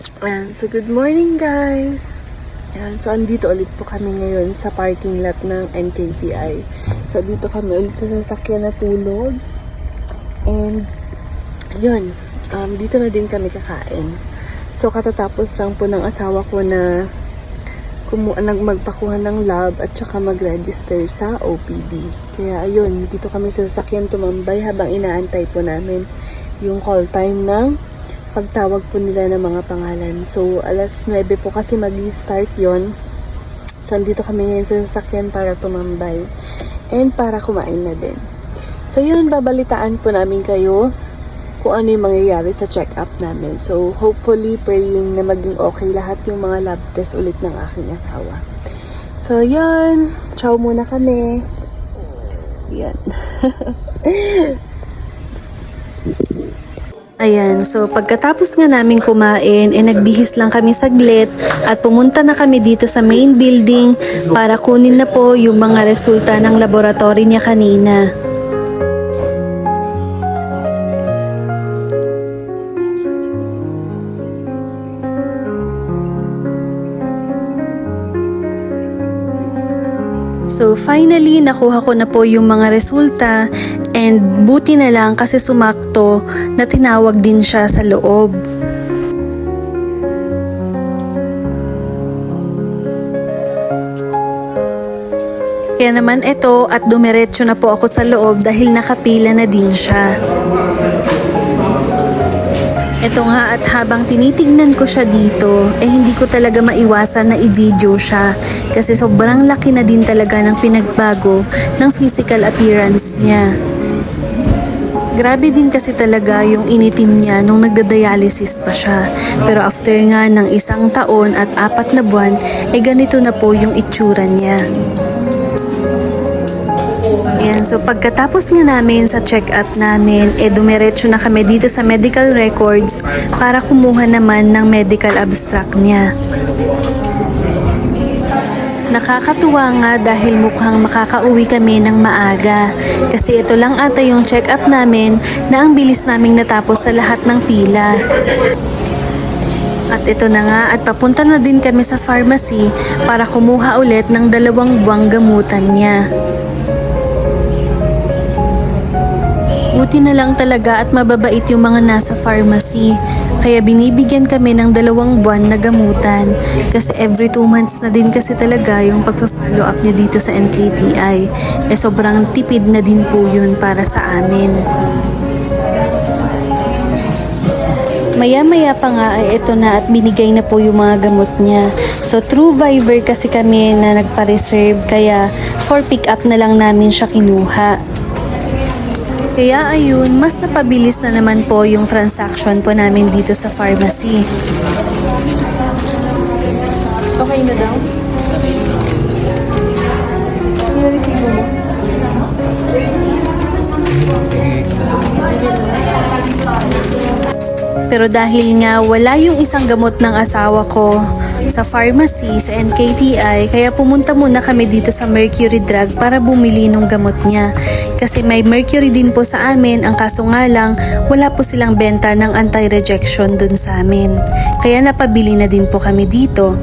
Ayan, so good morning guys! Ayan, so andito ulit po kami ngayon sa parking lot ng NKTI. So dito kami ulit sa sasakyan na tulog. And yun, dito na din kami kakain. So katatapos lang po ng asawa ko na magpakuha ng lab at saka mag-register sa OPD. Kaya ayun, dito kami sa sasakyan tumambay habang inaantay po namin yung call time ng pagtawag po nila ng mga pangalan. So, alas 9 po kasi mag-start yon. So, andito kami ngayon sa sasakyan para tumambay and para kumain na din. So, yun, babalitaan po namin kayo kung ano yung mangyayari sa check-up namin. So, hopefully, praying na maging okay lahat yung mga lab test ulit ng aking asawa. So, yun. Ciao muna kami. Yan. Ayan, so pagkatapos nga namin kumain, nagbihis lang kami saglit at pumunta na kami dito sa main building para kunin na po yung mga resulta ng laboratory niya kanina. So finally, nakuha ko na po yung mga resulta and buti na lang kasi sumakto na tinawag din siya sa loob. Kaya naman ito at dumiretso na po ako sa loob dahil nakapila na din siya. Ito nga at habang tinitignan ko siya dito, hindi ko talaga maiwasan na i-video siya kasi sobrang laki na din talaga ng pinagbago ng physical appearance niya. Grabe din kasi talaga yung initim niya nung nagda-dialysis pa siya. Pero after nga ng 1 taon at 4 na buwan, ganito na po yung itsura niya. Ayan, so pagkatapos nga namin sa check-up namin, dumiretso na kami dito sa medical records para kumuha naman ng medical abstract niya. Nakakatuwa nga dahil mukhang makakauwi kami ng maaga kasi ito lang ata yung check-up namin na ang bilis naming natapos sa lahat ng pila. At ito na nga at papunta na din kami sa pharmacy para kumuha ulit ng 2 buwang gamutan niya. Buti na lang talaga at mababait yung mga nasa pharmacy. Kaya binibigyan kami ng 2 buwan na gamutan. Kasi every 2 months na din kasi talaga yung pagpa-follow up niya dito sa NKTI. Sobrang tipid na din po yun para sa amin. Maya-maya pa nga ito na at binigay na po yung mga gamot niya. So through Viber kasi kami na nagpa-reserve kaya for pick up na lang namin siya kinuha. Kaya ayun, mas napabilis na naman po yung transaction po namin dito sa pharmacy. Okay na daw? Nireceive mo? Pero dahil nga wala yung isang gamot ng asawa ko sa pharmacy, sa NKTI, kaya pumunta muna kami dito sa Mercury Drug para bumili ng gamot niya. Kasi may Mercury din po sa amin, ang kaso nga lang, wala po silang benta ng anti-rejection dun sa amin. Kaya napabili na din po kami dito.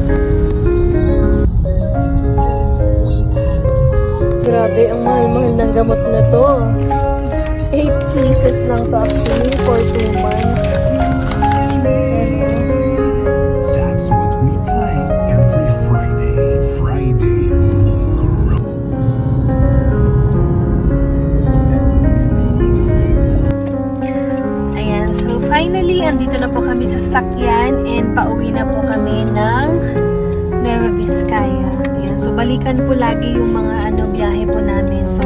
Grabe, ang mahal-mahal ng gamot na to. 8 pieces lang to actually for 2 months. That's what we play every Friday. Ayan, so finally, andito na po kami sa sasakyan and pauwi na po kami ng Nueva Vizcaya. Ayan, so balikan po lagi yung mga biyahe po namin. So,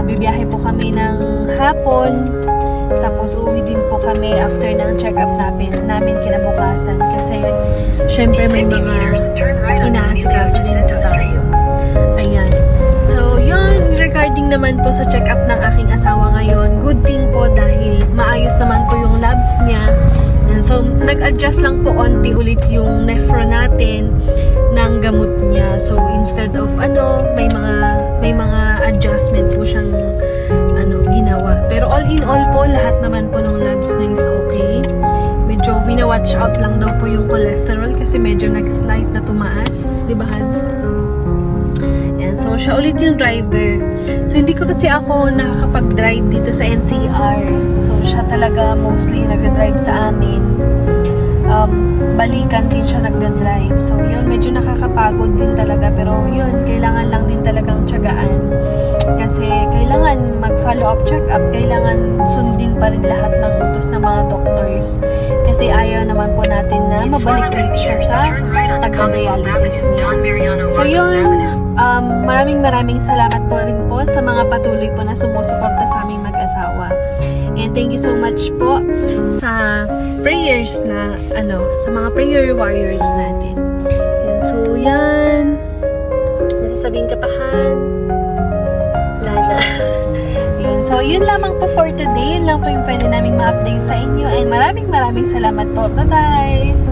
bibiyahe po kami ng hapon. Tapos uwi din po kami after ng check-up namin kinabukasan. Kasi syempre may mga inaasikaso din po tayo. Ayan. So yun, regarding naman po sa check-up ng aking asawa ngayon, good thing po dahil maayos naman po yung labs niya. And so nag-adjust lang po onti ulit yung nephro natin ng gamot niya. So instead of may mga adjustment po siyang ginawa. Pero all in all po, lahat naman po ng labs na is okay. medyo wina-watch out lang daw po yung cholesterol kasi medyo nag-slight na tumaas. Di ba, Han? Yan. So, siya ulit yung driver. So, hindi ko kasi ako nakakapag-drive dito sa NCR. So, siya talaga mostly nag-drive sa amin. Balikan din siya nagda-drive. So, yun, medyo nakakapagod din talaga. Pero, yun, kailangan lang din talagang tiyagaan. Kasi, kailangan mag-follow up check-up. Kailangan sundin pa rin lahat ng utos ng mga doctors. Kasi, ayaw naman po natin na mabalik ulit siya sa tagda-dialysis niya. So, yun, maraming salamat po rin po sa mga patuloy po na sumusuporta sa aming mag-asawa. And thank you so much po sa prayers na, sa mga prayer warriors natin. Yan, so, yan. Masasabihin ka pa, Han? Wala na. Yun. So, yun lamang po for today. Yun lang po yung pwede naming ma-update sa inyo. And maraming salamat po. Bye-bye!